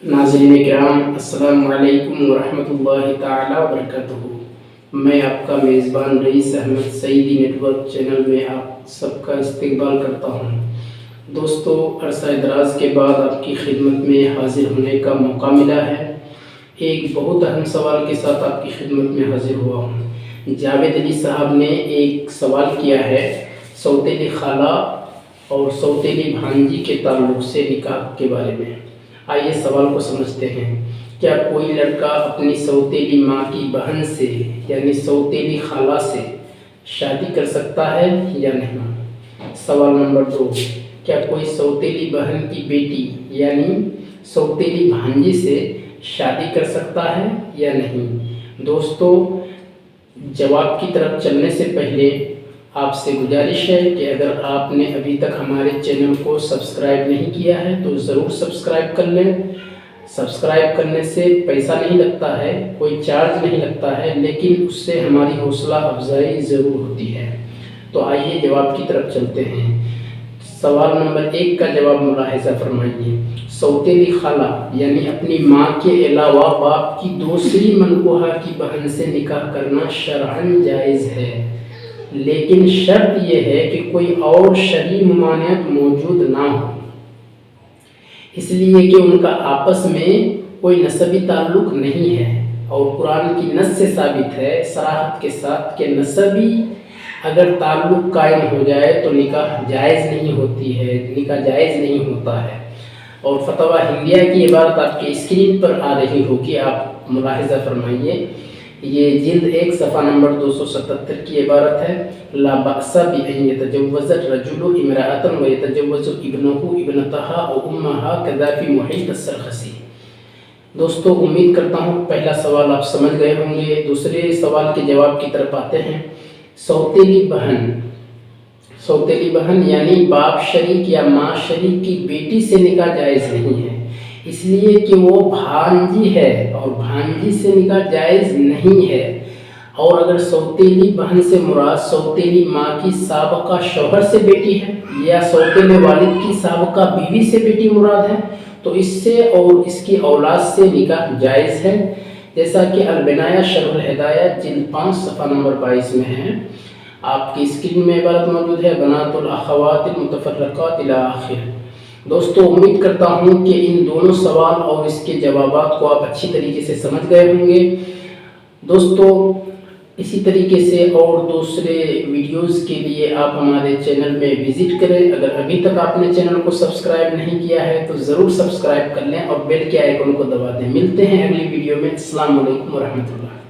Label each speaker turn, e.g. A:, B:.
A: नाज़रीन किराम, अस्सलाम वालेकुम वरहमतुल्लाहि ताला वबरकातुहू। मैं आपका मेज़बान rice Ahmad Saeedi network channel में आप सबका इस्तकबाल करता हूँ। दोस्तों, अरसा दराज के बाद आपकी खिदमत में हाज़िर होने का मौका मिला है। एक बहुत अहम सवाल के साथ आपकी खिदमत में हाज़िर हुआ हूँ। जावेद अली साहब ने एक सवाल किया है सौतेली खाला और सौतेली भांजी के ताल्लुक़ से निकाह के बारे में। आइए सवाल को समझते हैं। क्या कोई लड़का अपनी सौतेली माँ की बहन से यानी सौतेली खाला से शादी कर सकता है या नहीं? सवाल नंबर 2, क्या कोई सौतेली बहन की बेटी यानी सौतेली भांजी से शादी कर सकता है या नहीं? दोस्तों, जवाब की तरफ चलने से पहले आपसे गुजारिश है कि अगर आपने अभी तक हमारे चैनल को सब्सक्राइब नहीं किया है तो ज़रूर सब्सक्राइब कर लें। सब्सक्राइब करने से पैसा नहीं लगता है, कोई चार्ज नहीं लगता है, लेकिन उससे हमारी हौसला अफजाई ज़रूर होती है। तो आइए जवाब की तरफ चलते हैं। सवाल नंबर 1 का जवाब मुलाहिज़ा फरमाइए। सौतेली खाला यानी अपनी माँ के अलावा बाप की दूसरी मनकोहा की बहन से निकाह करना शरअन जायज़ है, लेकिन शर्त यह है कि कोई और शरई ममानियत मौजूद ना हो, इसलिए कि उनका आपस में कोई नसबी ताल्लुक़ नहीं है। और कुरान की नस से साबित है सराहत के साथ कि नसबी अगर ताल्लुक़ कायम हो जाए तो निकाह जायज़ नहीं होती है, निकाह जायज़ नहीं होता है। और फतवा हिंदिया की इबारत आपके स्क्रीन पर आ रही होगी, आप मुलाहिज़ा फरमाइए। ये जिल्द 1 सफ़ा नंबर 277 की इबारत है। ला बअसा बि अन यतजव्वज़ रजुलु इम्राअतन व यतजव्वज़ु इब्नहु इब्नतहा व उम्महा कज़ा फी मुहीत अस्सरख़सी। दोस्तों, उम्मीद करता हूँ पहला सवाल आप समझ गए होंगे। दूसरे सवाल के जवाब की तरफ आते हैं। सौतेली बहन यानी बाप शरीक या माँ शरीक की बेटी से निकाह जायज़ नहीं है, इसलिए कि वो भांजी है और भांजी से निकाह जायज़ नहीं है। और अगर सौतेली बहन से मुराद सौतेली माँ की साबका शौहर से बेटी है या सौतेले वालिद की साबका बीवी से बेटी मुराद है तो इससे और इसकी औलाद से निकाह जायज़ है, जैसा कि अलबनाया शरहुल हिदाया जिल्द 5 सफ़ा नंबर 22 में है। आपकी स्क्रीन में इबारत मौजूद है बनातुल अखवातिल मुतफर्रक़ात इला आखिर। दोस्तों, उम्मीद करता हूँ कि इन दोनों सवाल और इसके जवाबात को आप अच्छी तरीके से समझ गए होंगे। दोस्तों, इसी तरीके से और दूसरे वीडियोस के लिए आप हमारे चैनल में विज़िट करें। अगर अभी तक आपने चैनल को सब्सक्राइब नहीं किया है तो ज़रूर सब्सक्राइब कर लें और बेल के आइकन को दबा दें। मिलते हैं अगली वीडियो में। अस्सलाम वालेकुम वरहमतुल्लाह।